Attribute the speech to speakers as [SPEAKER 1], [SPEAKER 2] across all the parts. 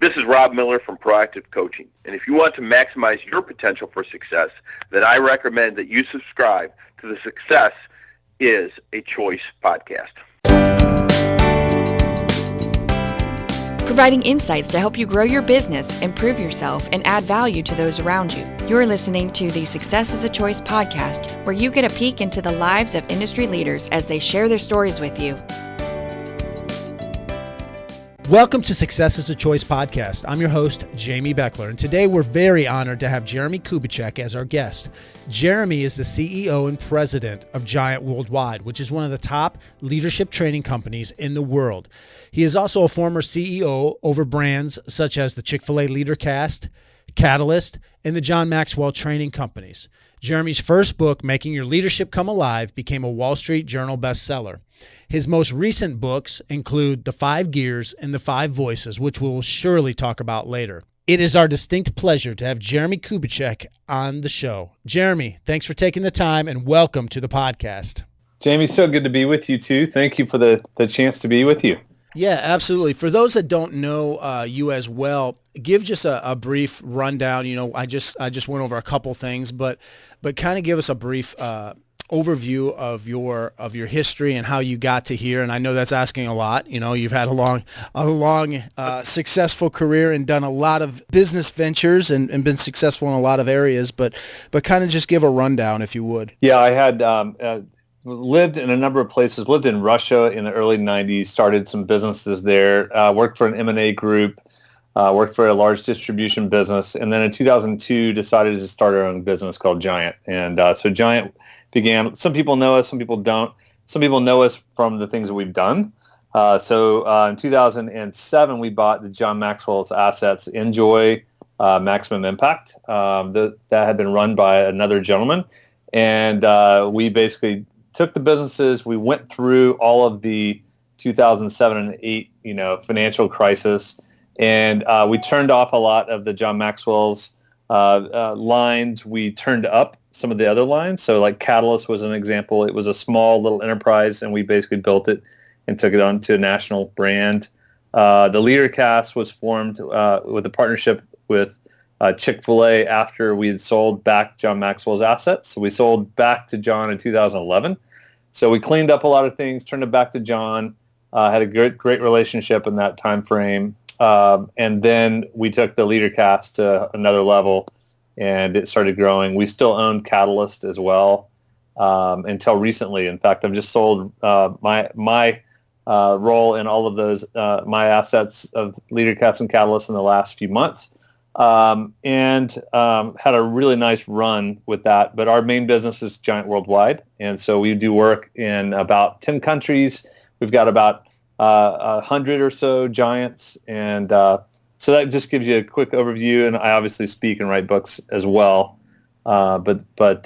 [SPEAKER 1] This is Rob Miller from Proactive Coaching, and if you want to maximize your potential for success, then I recommend that you subscribe to the Success is a Choice podcast.
[SPEAKER 2] Providing insights to help you grow your business, improve yourself, and add value to those around you. You're listening to the Success is a Choice podcast, where you get a peek into the lives of industry leaders as they share their stories with you.
[SPEAKER 3] Welcome to Success is a Choice podcast. I'm your host, Jamy Bechler, and today we're very honored to have Jeremie Kubicek as our guest. Jeremie is the CEO and president of Giant Worldwide, which is one of the top leadership training companies in the world. He is also a former CEO over brands such as the Chick-fil-A Leadercast, Catalyst, and the John Maxwell training companies. Jeremie's first book, Making Your Leadership Come Alive, became a Wall Street Journal bestseller. His most recent books include The 5 Gears and The 5 Voices, which we will surely talk about later. It is our distinct pleasure to have Jeremie Kubicek on the show. Jeremie, thanks for taking the time and welcome to the podcast.
[SPEAKER 4] Jamie, so good to be with you too. Thank you for the chance to be with you.
[SPEAKER 3] Yeah, absolutely. For those that don't know you as well, give just a brief rundown. You know, I just went over a couple things, but kind of give us a brief overview of your history and how you got to here. And I know that's asking a lot. You know, you've had a long successful career and done a lot of business ventures and been successful in a lot of areas. But kind of just give a rundown if you would.
[SPEAKER 4] Yeah, I had lived in a number of places. Lived in Russia in the early '90s. Started some businesses there. Worked for an M&A group. Worked for a large distribution business, and then in 2002 decided to start our own business called Giant. And so Giant began. Some people know us, some people don't. Some people know us from the things that we've done. So in 2007, we bought the John Maxwell's assets, Enjoy, Maximum Impact, that had been run by another gentleman. And we basically took the businesses. We went through all of the 2007 and 8, financial crisis. And we turned off a lot of the John Maxwell's lines. We turned up some of the other lines. So like Catalyst was an example. It was a small little enterprise, and we basically built it and took it on to a national brand. The Leadercast was formed with a partnership with Chick-fil-A after we had sold back John Maxwell's assets. So we sold back to John in 2011. So we cleaned up a lot of things, turned it back to John, had a great relationship in that time frame. And then we took the Leadercast to another level, and it started growing. We still own Catalyst as well until recently. In fact, I've just sold my role in all of those, my assets of Leadercast and Catalyst in the last few months, and had a really nice run with that. But our main business is Giant Worldwide, and so we do work in about 10 countries. We've got about 100 or so giants, and so that just gives you a quick overview. And I obviously speak and write books as well, but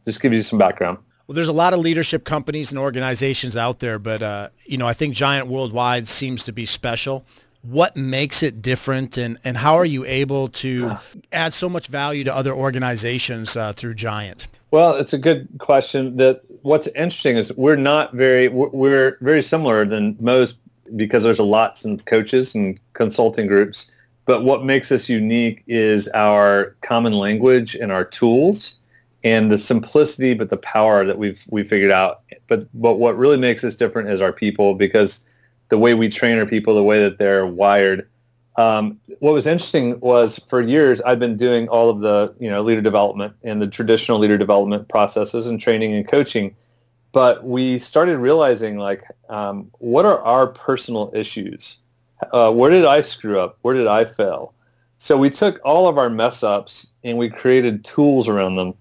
[SPEAKER 4] just gives you some background.
[SPEAKER 3] Well, there's a lot of leadership companies and organizations out there, but I think Giant Worldwide seems to be special. What makes it different, and how are you able to add so much value to other organizations through Giant?
[SPEAKER 4] Well, it's a good question. What's interesting is we're very similar than most, because there's lots of coaches and consulting groups. But what makes us unique is our common language and our tools and the simplicity, but the power that we figured out. But what really makes us different is our people, because the way we train our people, the way that they're wired. What was interesting was, for years I've been doing all of the leader development and the traditional leader development processes and training and coaching, but we started realizing what are our personal issues? Where did I screw up? Where did I fail? So we took all of our mess ups and we created tools around them,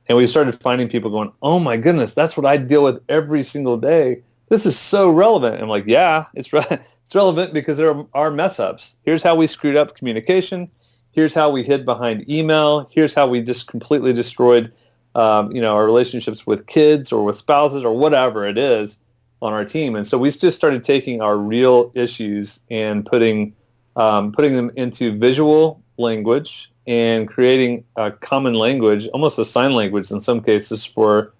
[SPEAKER 4] and we started finding people going, oh my goodness, that's what I deal with every single day. This is so relevant. And I'm like, yeah, it's relevant because there are mess ups. Here's how we screwed up communication. Here's how we hid behind email. Here's how we just completely destroyed, our relationships with kids or with spouses or whatever it is on our team. And so we just started taking our real issues and putting them into visual language and creating a common language, almost a sign language in some cases, for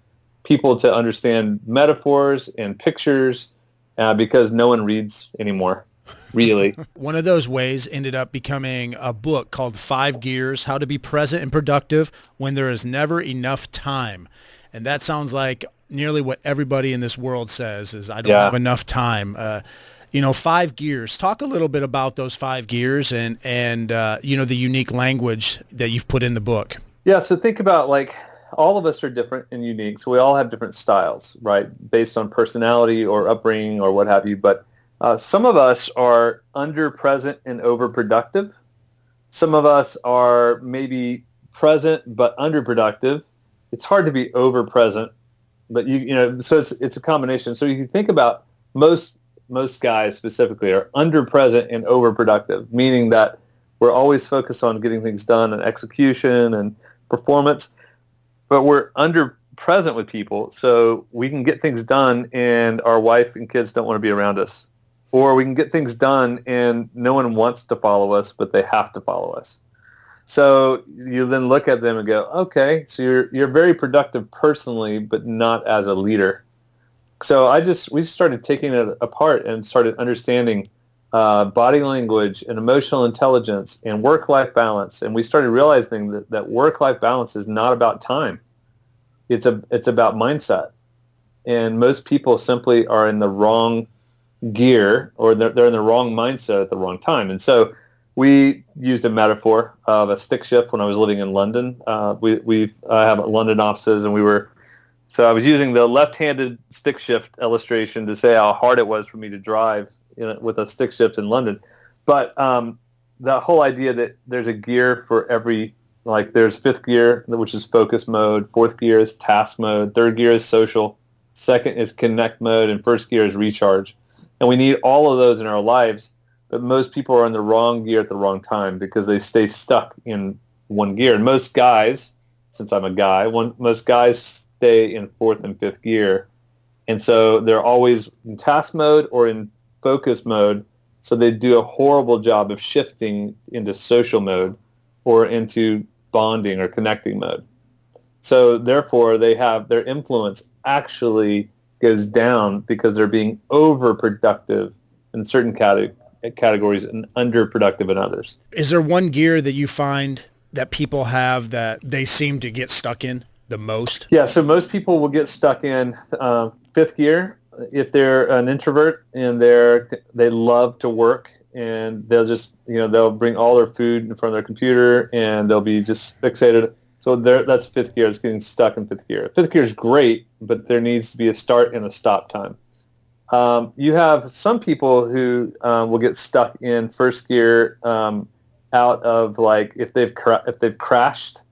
[SPEAKER 4] people to understand metaphors and pictures, because no one reads anymore. really.
[SPEAKER 3] One of those ways ended up becoming a book called 5 Gears, How to Be Present and Productive When There Is Never Enough Time. And that sounds like nearly what everybody in this world says is, I don't have enough time. 5 gears. Talk a little bit about those 5 gears and the unique language that you've put in the book.
[SPEAKER 4] Yeah, so think about, like, all of us are different and unique, so we all have different styles, right, based on personality or upbringing or what have you. But some of us are under-present and overproductive. Some of us are maybe present but underproductive. It's hard to be over-present, but so it's a combination. So you think about most guys specifically are under-present and overproductive, meaning that we're always focused on getting things done and execution and performance, but we're under-present with people, so we can get things done and our wife and kids don't want to be around us. Or we can get things done and no one wants to follow us, but they have to follow us. So you then look at them and go, okay, so you're very productive personally, but not as a leader. So we started taking it apart and started understanding body language and emotional intelligence and work-life balance. And we started realizing that work-life balance is not about time. It's about mindset. And most people simply are in the wrong gear, or they're in the wrong mindset at the wrong time. And so we used a metaphor of a stick shift when I was living in London. We have London offices, and so I was using the left-handed stick shift illustration to say how hard it was for me to drive with a stick shift in London. But the whole idea that there's a gear for every, like there's 5th gear, which is focus mode, 4th gear is task mode, 3rd gear is social, 2nd is connect mode, and 1st gear is recharge. And we need all of those in our lives, but most people are in the wrong gear at the wrong time because they stay stuck in one gear. And most guys, since I'm a guy, most guys stay in 4th and 5th gear. And so they're always in task mode or in focus mode, so they do a horrible job of shifting into social mode or into bonding or connecting mode. So therefore, their influence actually goes down because they're being overproductive in certain categories and underproductive in others.
[SPEAKER 3] Is there one gear that you find that people have that they seem to get stuck in the most?
[SPEAKER 4] Yeah, so most people will get stuck in 5th gear if they're an introvert and they love to work, and they'll just they'll bring all their food in front of their computer and they'll be just fixated. So that's 5th gear. It's getting stuck in 5th gear. 5th gear is great, but there needs to be a start and a stop time. You have some people who will get stuck in 1st gear out of, like, if they've crashed,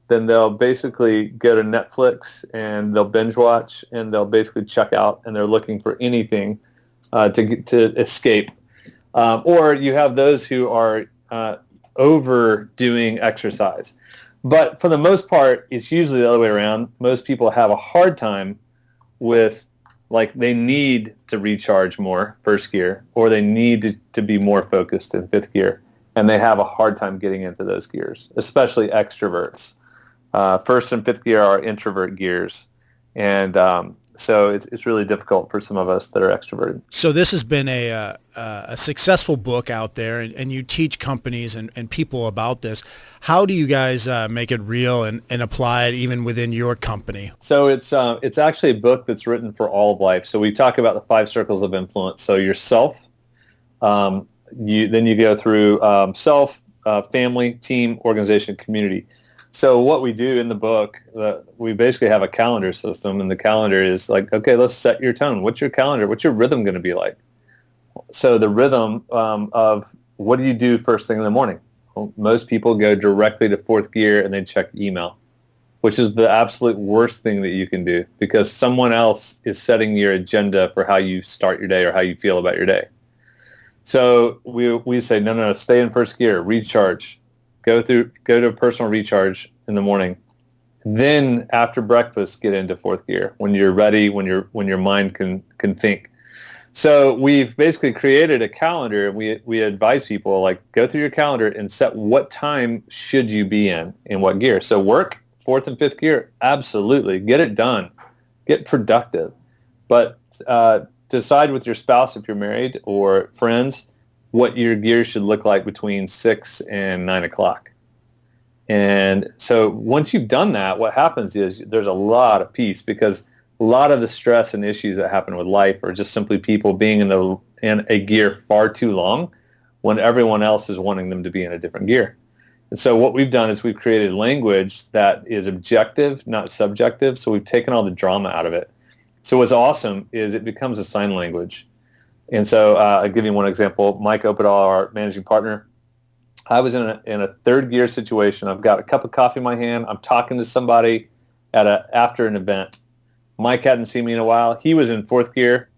[SPEAKER 4] then they'll basically go to Netflix and they'll binge watch and they'll basically check out, and they're looking for anything to escape. Or you have those who are overdoing exercise. But for the most part, it's usually the other way around. Most people have a hard time with, like, they need to recharge more 1st gear, or they need to be more focused in 5th gear, and they have a hard time getting into those gears, especially extroverts. 1st and 5th gear are introvert gears, and so it's really difficult for some of us that are extroverted.
[SPEAKER 3] So this has been a successful book out there, and you teach companies and people about this. How do you guys make it real and apply it even within your company?
[SPEAKER 4] So it's actually a book that's written for all of life. So we talk about the 5 circles of influence. So yourself, then you go through self, family, team, organization, community. So what we do in the book, we basically have a calendar system, and the calendar is like, okay, let's set your tone. What's your calendar? What's your rhythm going to be like? So the rhythm of what do you do first thing in the morning? Well, most people go directly to 4th gear and they check email, which is the absolute worst thing that you can do, because someone else is setting your agenda for how you start your day or how you feel about your day. So we say, no, stay in 1st gear, recharge. Go to a personal recharge in the morning. Then after breakfast, get into 4th gear when you're ready, when your mind can think. So we've basically created a calendar. We advise people, like, go through your calendar and set what time should you be in what gear. So work, 4th and 5th gear, absolutely. Get it done. Get productive. But decide with your spouse, if you're married, or friends, what your gear should look like between 6 and 9 o'clock. And so once you've done that, what happens is there's a lot of peace, because a lot of the stress and issues that happen with life are just simply people being in a gear far too long when everyone else is wanting them to be in a different gear. And so what we've done is we've created language that is objective, not subjective. So we've taken all the drama out of it. So what's awesome is it becomes a sign language. And so I'll give you one example. Mike Opedal, our managing partner, I was in a third gear situation. I've got a cup of coffee in my hand. I'm talking to somebody after an event. Mike hadn't seen me in a while. He was in fourth gear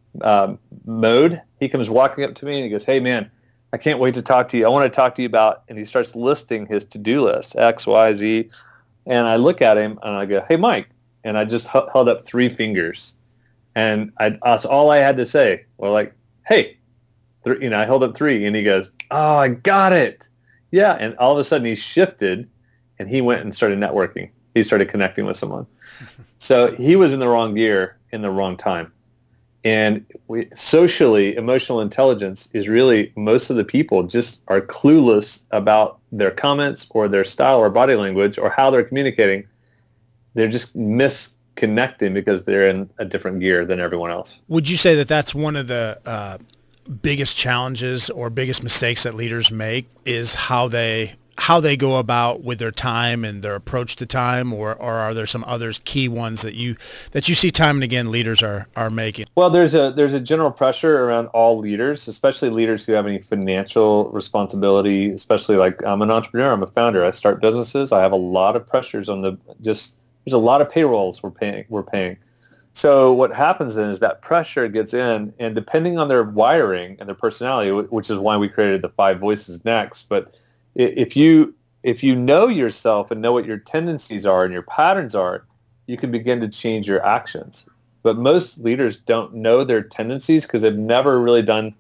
[SPEAKER 4] mode. He comes walking up to me and he goes, "Hey, man, I can't wait to talk to you. I want to talk to you about," and he starts listing his to-do list, X, Y, Z. And I look at him and I go, "Hey, Mike." And I just held up 3 fingers. And that's all I had to say. Well, like, "Hey," I held up 3 and he goes, "Oh, I got it." Yeah. And all of a sudden he shifted and he went and started networking. He started connecting with someone. So he was in the wrong gear in the wrong time. And socially, emotional intelligence is really, most of the people just are clueless about their comments or their style or body language or how they're communicating. They're just misconnecting because they're in a different gear than everyone else.
[SPEAKER 3] Would you say that that's one of the biggest challenges or biggest mistakes that leaders make, is how they go about with their time and their approach to time, or are there some other key ones that you see time and again leaders are making?
[SPEAKER 4] Well, there's a general pressure around all leaders, especially leaders who have any financial responsibility, especially like I'm an entrepreneur, I'm a founder, I start businesses, I have a lot of pressures on there's a lot of payrolls we're paying. So what happens then is that pressure gets in, and depending on their wiring and their personality, which is why we created the 5 voices next, but if you know yourself and know what your tendencies are and your patterns are, you can begin to change your actions. But most leaders don't know their tendencies because they've never really done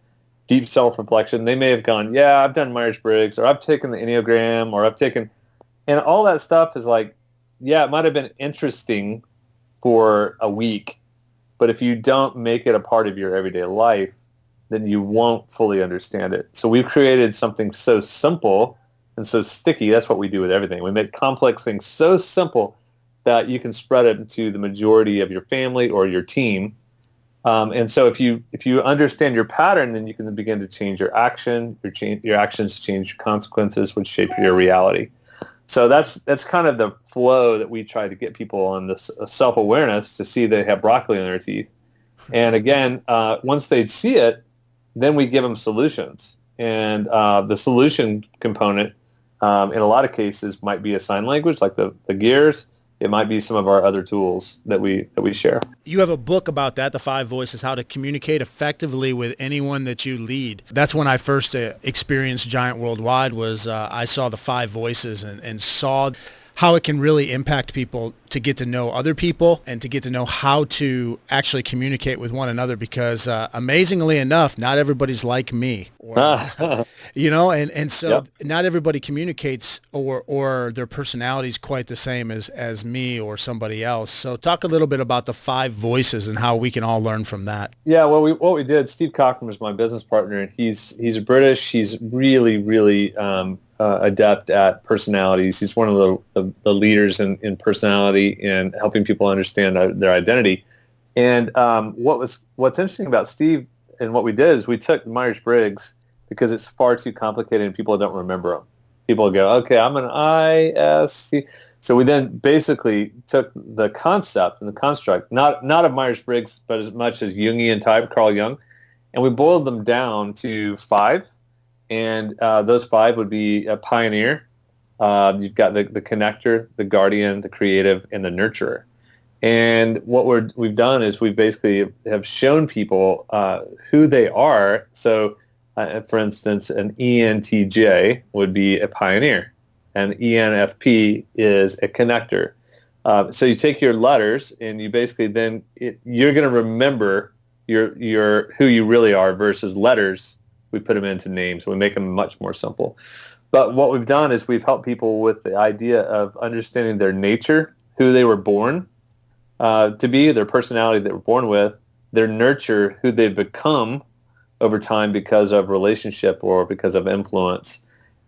[SPEAKER 4] deep self-reflection. They may have gone, "Yeah, I've done Myers-Briggs," or "I've taken the Enneagram," or and all that stuff is like, yeah, it might have been interesting for a week, but if you don't make it a part of your everyday life, then you won't fully understand it. So we've created something so simple and so sticky. That's what we do with everything. We make complex things so simple that you can spread it to the majority of your family or your team. And so if you understand your pattern, then you can begin to change your action. Your actions change your consequences, which shape your reality. So that's kind of the flow that we try to get people on, this self-awareness, to see they have broccoli in their teeth. And again, once they see it, then we give them solutions. And the solution component, in a lot of cases, might be a sign language, like the gears. It might be some of our other tools that we share.
[SPEAKER 3] You have a book about that, The 5 Voices, How to Communicate Effectively with Anyone That You Lead. That's when I first experienced Giant Worldwide, was I saw the 5 Voices and saw how it can really impact people to get to know other people and to get to know how to actually communicate with one another, because amazingly enough, not everybody's like me, and so yep. Not everybody communicates or their personality is quite the same as me or somebody else. So talk a little bit about the 5 voices and how we can all learn from that.
[SPEAKER 4] Yeah, well, what we did, Steve Cockrum is my business partner, and he's British. He's really, really adept at personalities. He's one of the leaders in personality and helping people understand their identity. And what's interesting about Steve and what we did is we took Myers-Briggs, because it's far too complicated and people don't remember them. People go, "Okay, I'm an ISC." So we then basically took the concept and the construct, not of Myers-Briggs, but as much as Jungian type, Carl Jung, and we boiled them down to 5. And those 5 would be a pioneer. You've got the connector, the guardian, the creative, and the nurturer. And what we've done is we basically have shown people who they are. So, for instance, an ENTJ would be a pioneer, and ENFP is a connector. So you take your letters, and you basically then you're going to remember your who you really are versus letters. We put them into names. We make them much more simple. But what we've done is we've helped people with the idea of understanding their nature, who they were born to be, their personality they were born with, their nurture, who they've become, over time because of relationship or because of influence,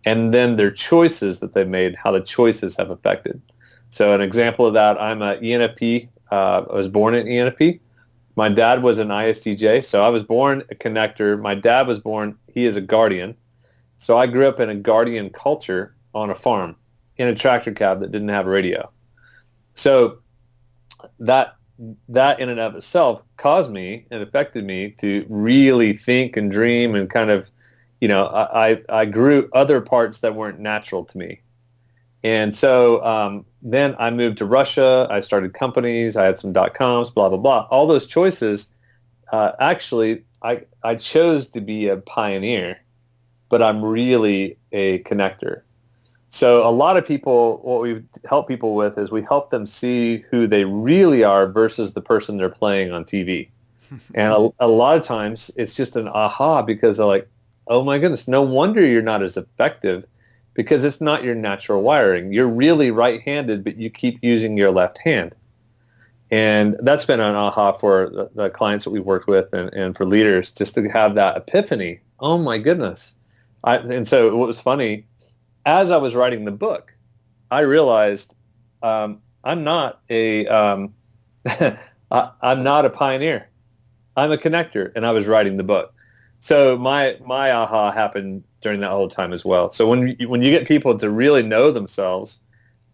[SPEAKER 4] and then their choices that they've made, how the choices have affected. So an example of that, I'm an ENFP. I was born an ENFP. My dad was an ISTJ, so I was born a connector. My dad was born, he is a guardian. So I grew up in a guardian culture on a farm in a tractor cab that didn't have a radio. So that in and of itself caused me and affected me to really think and dream and kind of, I grew other parts that weren't natural to me. And so then I moved to Russia. I started companies. I had some .coms, blah, blah, blah. All those choices, actually, I chose to be a pioneer, but I'm really a connector. So a lot of people, what we help people with is we help them see who they really are versus the person they're playing on TV. And a lot of times it's just an aha because they're like, oh my goodness, no wonder you're not as effective because it's not your natural wiring. You're really right-handed, but you keep using your left hand. And that's been an aha for the clients that we've worked with and for leaders, just to have that epiphany. Oh my goodness. And so what was funny, as I was writing the book, I realized I'm not a I'm not a pioneer. I'm a connector, and I was writing the book. So my aha happened during that whole time as well. So when you get people to really know themselves,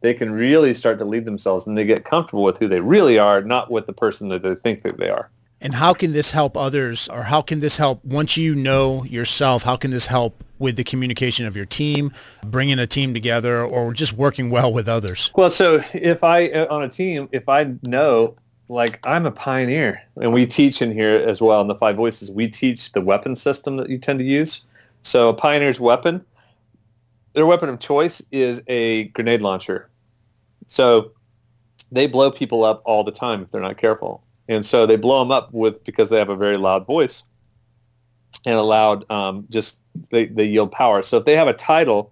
[SPEAKER 4] they can really start to lead themselves, and they get comfortable with who they really are, not with the person that they think that they are.
[SPEAKER 3] And how can this help others, or how can this help once you know yourself? How can this help with the communication of your team, bringing a team together, or just working well with others?
[SPEAKER 4] Well, so if on a team, if I know, like, I'm a pioneer, and we teach in here as well in the 5 Voices, we teach the weapon system that you tend to use. So a pioneer's weapon, their weapon of choice is a grenade launcher. So they blow people up all the time if they're not careful. And so they blow them up because they have a very loud voice and a loud, they yield power. So if they have a title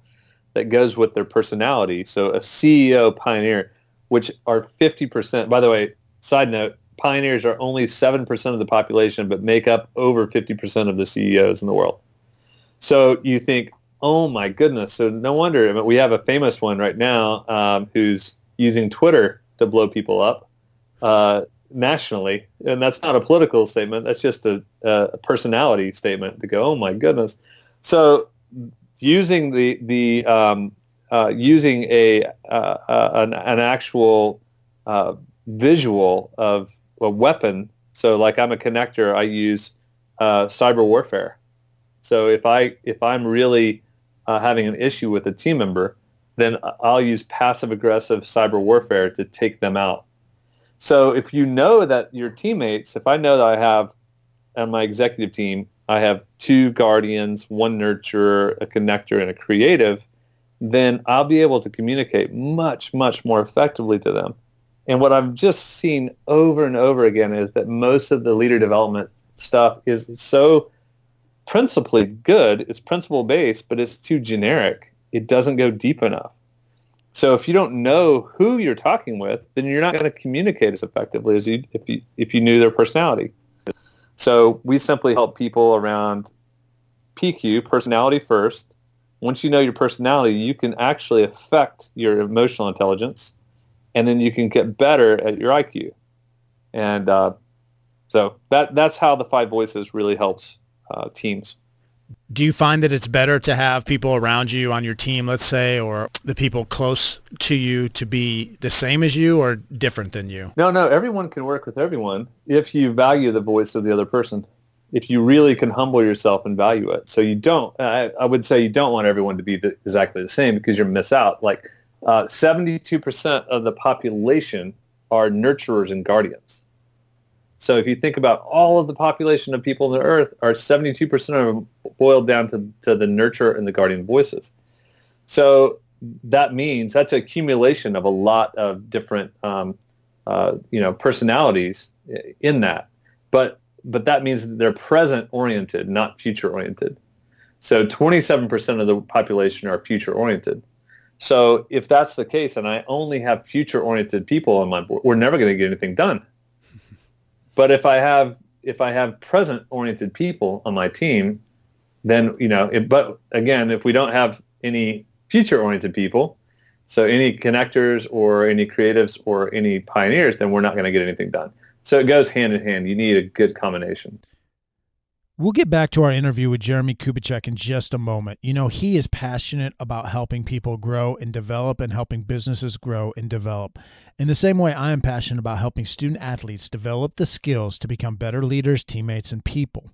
[SPEAKER 4] that goes with their personality, so a CEO pioneer, which are 50%, by the way, side note, pioneers are only 7% of the population, but make up over 50% of the CEOs in the world. So you think, oh my goodness, so no wonder. I mean, we have a famous one right now who's using Twitter to blow people up nationally, and that's not a political statement. That's just a personality statement to go, oh my goodness. So using using an actual visual of a weapon. So like I'm a connector, I use cyber warfare. So if I'm really having an issue with a team member, then I'll use passive aggressive cyber warfare to take them out. So if you know that your teammates, if I know that I have on my executive team, I have 2 guardians, 1 nurturer, a connector, and a creative, then I'll be able to communicate much, much more effectively to them. And what I've just seen over and over again is that most of the leader development stuff is so principally good, it's principle-based, but it's too generic. It doesn't go deep enough. So if you don't know who you're talking with, then you're not going to communicate as effectively as if you knew their personality. So we simply help people around PQ, personality first. Once you know your personality, you can actually affect your emotional intelligence, and then you can get better at your IQ. And so that's how the 5 Voices really helps teams.
[SPEAKER 3] Do you find that it's better to have people around you on your team, let's say, or the people close to you to be the same as you or different than you?
[SPEAKER 4] No, everyone can work with everyone if you value the voice of the other person, if you really can humble yourself and value it. So you don't, I would say you don't want everyone to be exactly the same because you'll miss out. Like 72% of the population are nurturers and guardians. So if you think about all of the population of people on the earth, are 72% of them boiled down to the nurture and the guardian voices. So that means that's an accumulation of a lot of different, personalities in that. But that means that they're present-oriented, not future-oriented. So 27% of the population are future-oriented. So if that's the case, and I only have future-oriented people on my board, we're never going to get anything done. But if I have if I have present-oriented people on my team, then, but again, if we don't have any future-oriented people, so any connectors or any creatives or any pioneers, then we're not going to get anything done. So it goes hand in hand. You need a good combination.
[SPEAKER 3] We'll get back to our interview with Jeremie Kubicek in just a moment. He is passionate about helping people grow and develop and helping businesses grow and develop. In the same way, I am passionate about helping student athletes develop the skills to become better leaders, teammates, and people.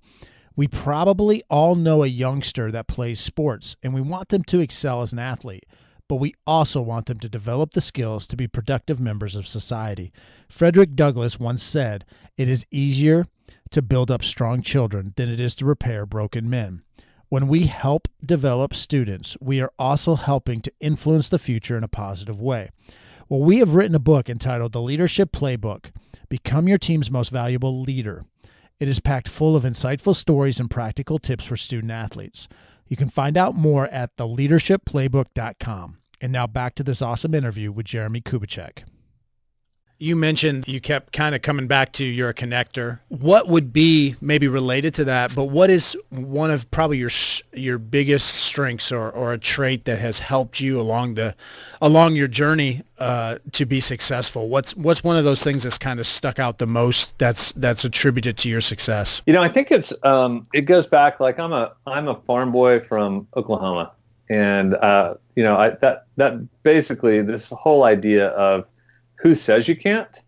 [SPEAKER 3] We probably all know a youngster that plays sports, and we want them to excel as an athlete, but we also want them to develop the skills to be productive members of society. Frederick Douglass once said, "It is easier to build up strong children than it is to repair broken men." When we help develop students, we are also helping to influence the future in a positive way. Well, we have written a book entitled The Leadership Playbook, Become Your Team's Most Valuable Leader. It is packed full of insightful stories and practical tips for student athletes. You can find out more at theleadershipplaybook.com. And now back to this awesome interview with Jeremie Kubicek. You mentioned you kept kind of coming back to you're a connector. What would be maybe related to that, but what is one of probably your biggest strengths or a trait that has helped you along your journey to be successful? What's one of those things that's kind of stuck out the most that's attributed to your success?
[SPEAKER 4] I think it goes back, like I'm a farm boy from Oklahoma, and that basically this whole idea of who says you can't?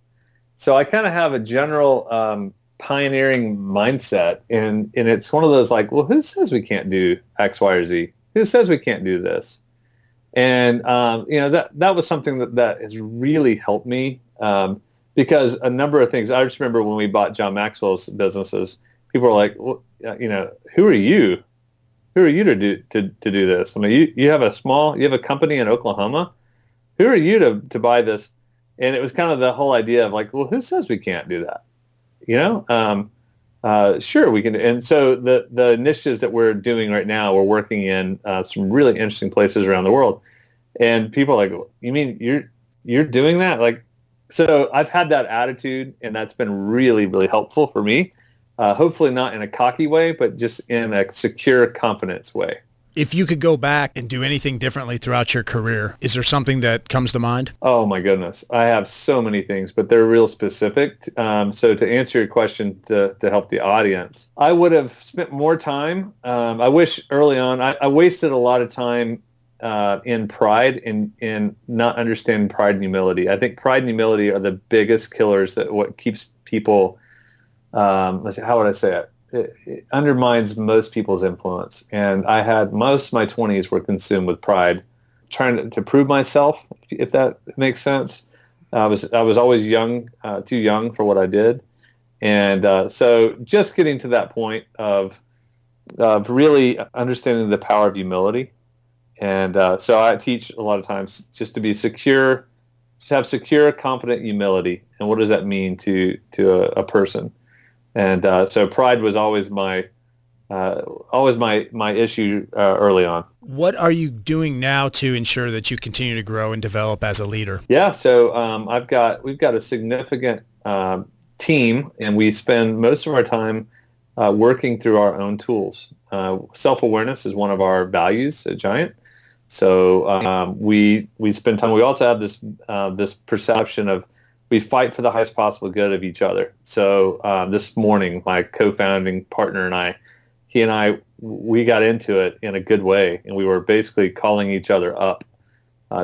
[SPEAKER 4] So I kind of have a general pioneering mindset, and it's one of those like, well, who says we can't do X, Y, or Z? Who says we can't do this? And that was something that has really helped me because a number of things. I just remember when we bought John Maxwell's businesses, people were like, well, who are you? Who are you to do this? I mean, you have a company in Oklahoma. Who are you to buy this? And it was kind of the whole idea of like, well, who says we can't do that? Sure, we can. And so the initiatives that we're doing right now, we're working in some really interesting places around the world. And people are like, you mean you're doing that? Like, so I've had that attitude, and that's been really, really helpful for me. Hopefully not in a cocky way, but just in a secure confidence way.
[SPEAKER 3] If you could go back and do anything differently throughout your career, is there something that comes to mind?
[SPEAKER 4] Oh my goodness. I have so many things, but they're real specific. So to answer your question to help the audience, I would have spent more time. I wish early on, I wasted a lot of time in pride and in not understanding pride and humility. I think pride and humility are the biggest killers that what keeps people, how would I say it? It undermines most people's influence. And I had most of my 20s were consumed with pride, trying to prove myself, if that makes sense. I was always young, too young for what I did. And so just getting to that point of really understanding the power of humility. And so I teach a lot of times just to be secure, just have secure, confident humility. And what does that mean to a person? And so pride was always my issue early on.
[SPEAKER 3] What are you doing now to ensure that you continue to grow and develop as a leader?
[SPEAKER 4] Yeah, so we've got a significant team, and we spend most of our time working through our own tools. Self-awareness is one of our values at Giant. So we spend time. We also have this perception of we fight for the highest possible good of each other. So this morning, my co-founding partner and we got into it in a good way, and we were basically calling each other up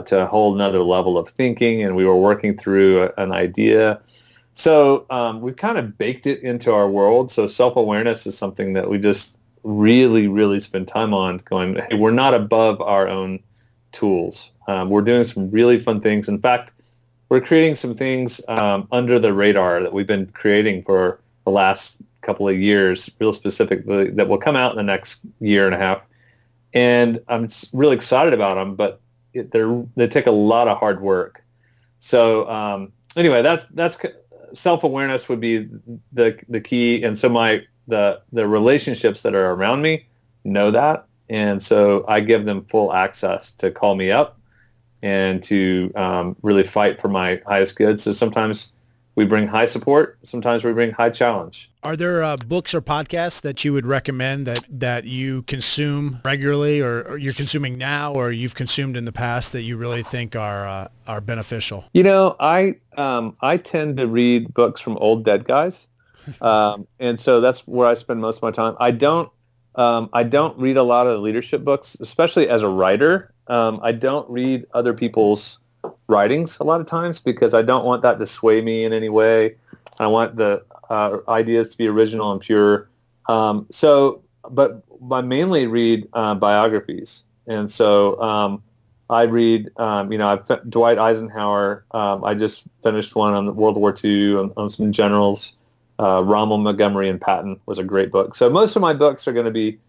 [SPEAKER 4] to a whole nother level of thinking, and we were working through an idea. So we've kind of baked it into our world. So self-awareness is something that we just really, really spend time on going, hey, we're not above our own tools. We're doing some really fun things. In fact, we're creating some things under the radar that we've been creating for the last couple of years, real specifically, that will come out in the next year and a half. And I'm really excited about them, but they take a lot of hard work. So anyway, that's self-awareness would be the key. And so the relationships that are around me know that. And so I give them full access to call me up and to really fight for my highest good. So sometimes We bring high support. Sometimes we bring high challenge.
[SPEAKER 3] Are there books or podcasts that you would recommend that you consume regularly, or you're consuming now, or you've consumed in the past that you really think are beneficial?
[SPEAKER 4] I tend to read books from old dead guys, and so that's where I spend most of my time. I don't read a lot of leadership books, especially as a writer. I don't read other people's writings a lot of times because I don't want that to sway me in any way. I want the ideas to be original and pure. But I mainly read biographies, and so I read. Dwight Eisenhower. I just finished one on World War II on some generals. Rommel, Montgomery, and Patton was a great book. So most of my books are going to be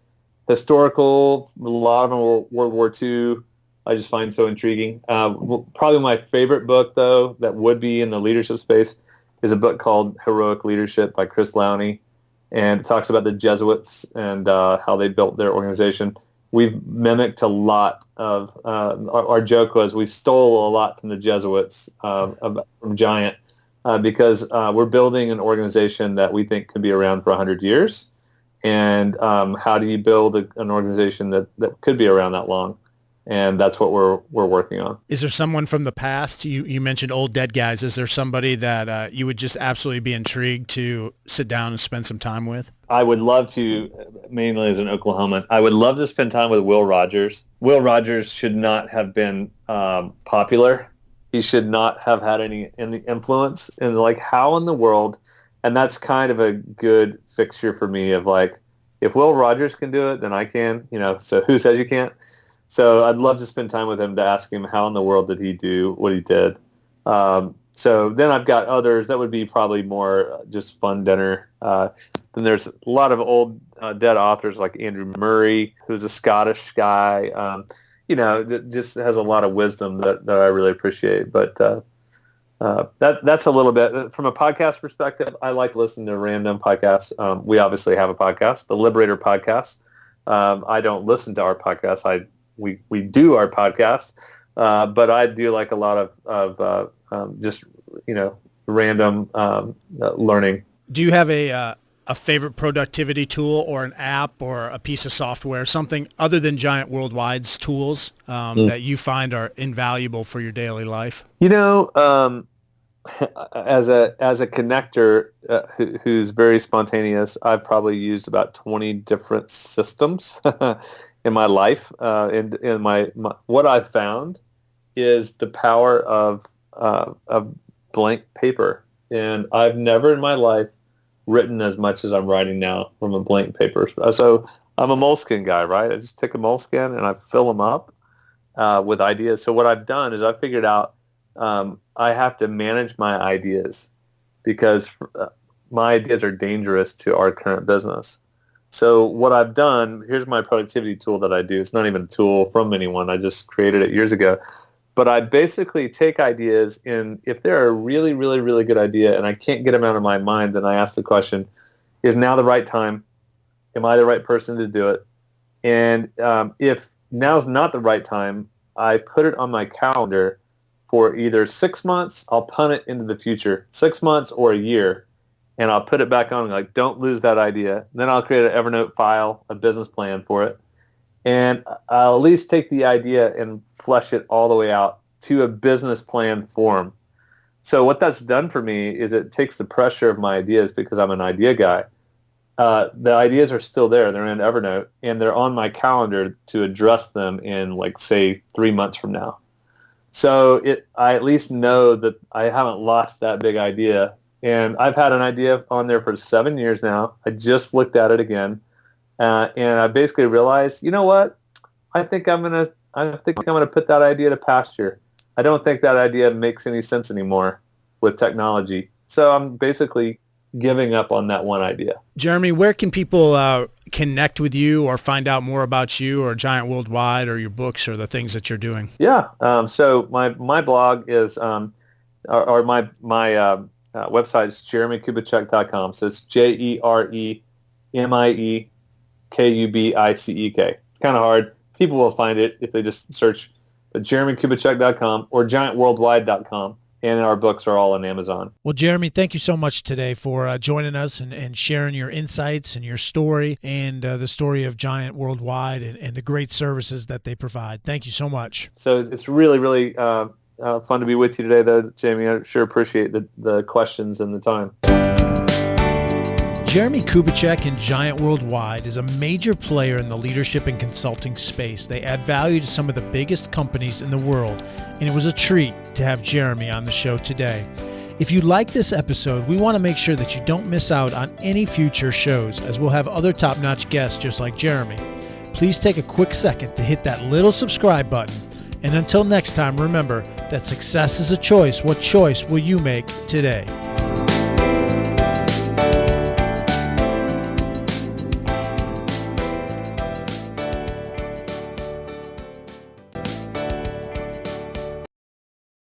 [SPEAKER 4] historical. A lot of them were World War II. I just find so intriguing. Probably my favorite book, though, that would be in the leadership space is a book called Heroic Leadership by Chris Lowney, and it talks about the Jesuits and how they built their organization. We've mimicked a lot of our joke was we stole a lot from the Jesuits from Giant because we're building an organization that we think could be around for 100 years. And how do you build an organization that could be around that long? And that's what we're working on.
[SPEAKER 3] Is there someone from the past? You mentioned old dead guys. Is there somebody that you would just absolutely be intrigued to sit down and spend some time with?
[SPEAKER 4] I would love to, mainly as an Oklahoman, I would love to spend time with Will Rogers. Will Rogers should not have been popular. He should not have had any influence. And like, how in the world, and that's kind of a good fixture for me of like, if Will Rogers can do it, then I can, so who says you can't? So I'd love to spend time with him to ask him how in the world did he do what he did. So then I've got others that would be probably more just fun dinner. Then there's a lot of old dead authors like Andrew Murray, who's a Scottish guy. Just has a lot of wisdom that I really appreciate. But that's a little bit from a podcast perspective. I like listening to random podcasts. We obviously have a podcast, the Liberator podcast. I don't listen to our podcast. We do our podcast, but I do like a lot of just random learning.
[SPEAKER 3] Do you have a favorite productivity tool or an app or a piece of software, something other than Giant Worldwide's tools that you find are invaluable for your daily life?
[SPEAKER 4] As a connector who's very spontaneous, I've probably used about 20 different systems in my life. And in my what I've found is the power of blank paper. And I've never in my life written as much as I'm writing now from a blank paper. So I'm a moleskin guy, right? I just take a moleskin and I fill them up with ideas. So what I've done is I've figured out I have to manage my ideas because my ideas are dangerous to our current business. So what I've done, here's my productivity tool that I do. It's not even a tool from anyone. I just created it years ago. But I basically take ideas, and if they're a really, really, really good idea and I can't get them out of my mind, then I ask the question, is now the right time? Am I the right person to do it? And if now's not the right time, I put it on my calendar for either 6 months, I'll punt it into the future, 6 months or a year, and I'll put it back on, like, don't lose that idea. Then I'll create an Evernote file, a business plan for it, and I'll at least take the idea and flesh it all the way out to a business plan form. So what that's done for me is it takes the pressure of my ideas because I'm an idea guy. The ideas are still there. They're in Evernote, and they're on my calendar to address them in, like, say, 3 months from now. So I at least know that I haven't lost that big idea. And I've had an idea on there for 7 years now. I just looked at it again, and I basically realized, you know what? I think I'm gonna put that idea to pasture. I don't think that idea makes any sense anymore with technology. So I'm basically giving up on that one idea.
[SPEAKER 3] Jeremie, where can people connect with you or find out more about you or Giant Worldwide or your books or the things that you're doing?
[SPEAKER 4] Yeah. So my blog is, my website is jeremiekubicek.com. So it's JeremieKubicek. It's kind of hard. People will find it if they just search jeremiekubicek.com or giantworldwide.com. and our books are all on Amazon.
[SPEAKER 3] Well, Jeremie, thank you so much today for joining us and sharing your insights and your story and the story of Giant Worldwide and the great services that they provide. Thank you so much.
[SPEAKER 4] So it's really, really fun to be with you today, though, Jamie. I sure appreciate the questions and the time.
[SPEAKER 3] Jeremie Kubicek and Giant Worldwide is a major player in the leadership and consulting space. They add value to some of the biggest companies in the world, and it was a treat to have Jeremie on the show today. If you like this episode, we want to make sure that you don't miss out on any future shows, as we'll have other top-notch guests just like Jeremie. Please take a quick second to hit that little subscribe button. And until next time, remember that success is a choice. What choice will you make today?